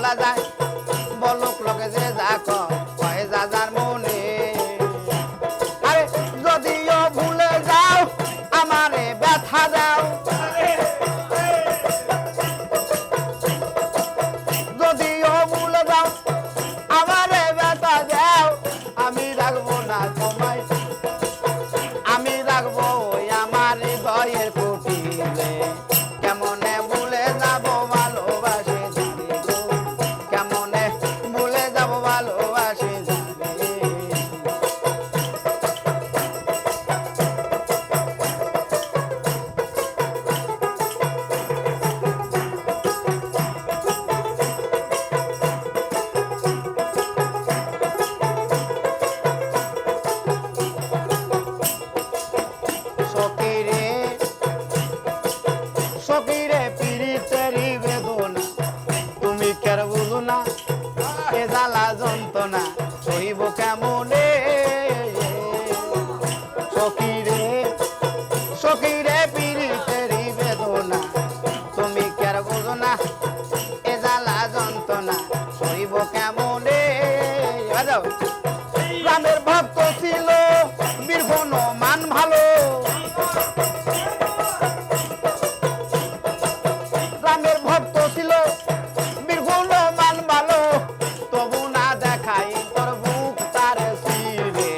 ভোলা যায় বলক লোকে যে যা কয় যা যার মনে আরে যদিও ভুলে যাও আমারে ব্যথা দাও যদিও ভুলে যাও আমারে ব্যথা দাও আমি রাখবো না তোমায় আমি রাখবো ওই আমার হৃদয়ের কুটিরে কেমনে ভুলে যাব ভালোবাসে যাবে গো কেমনে ভুলে যাব ভালোবাসে যাবে সখীরে সখীরে পীড়িতেরি বেদনা তুমি কেন বুঝো না এ জ্বালা যন্ত্রণা সইব কেমনে সখীরে সখীরে পীড়িতেরি বেদনা তুমি কেন বুঝো না এ জ্বালা যন্ত্রণা সইব কেমনে রামের ভক্ত ছিল বীর হনুমান ভালো রামের ভক্ত ছিল বীর হনুমান ভালো তবু না দেখাই তোর বুক তার শিরে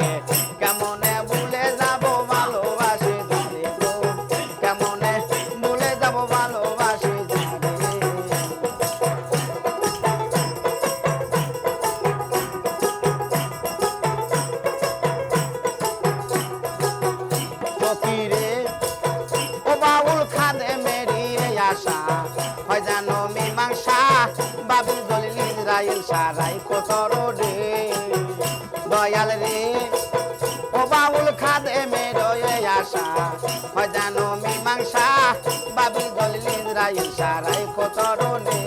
কেমনে ভুলে যাব ভালোবাসে যাবে গো কেমনে ভুলে যাব ভালোবাসে যাবে ফকিরে ও বাউল খাদে মেরিয়ে আসা হয় জানো মীমাংসা বাবুল দলিল ইসরায়েল সারাই কোতর রে দয়াল রে ও বাউল খাদে মেরিয়ে আসা হয় জানো মীমাংসা বাবুল দলিল ইসরায়েল সারাই কোতর রে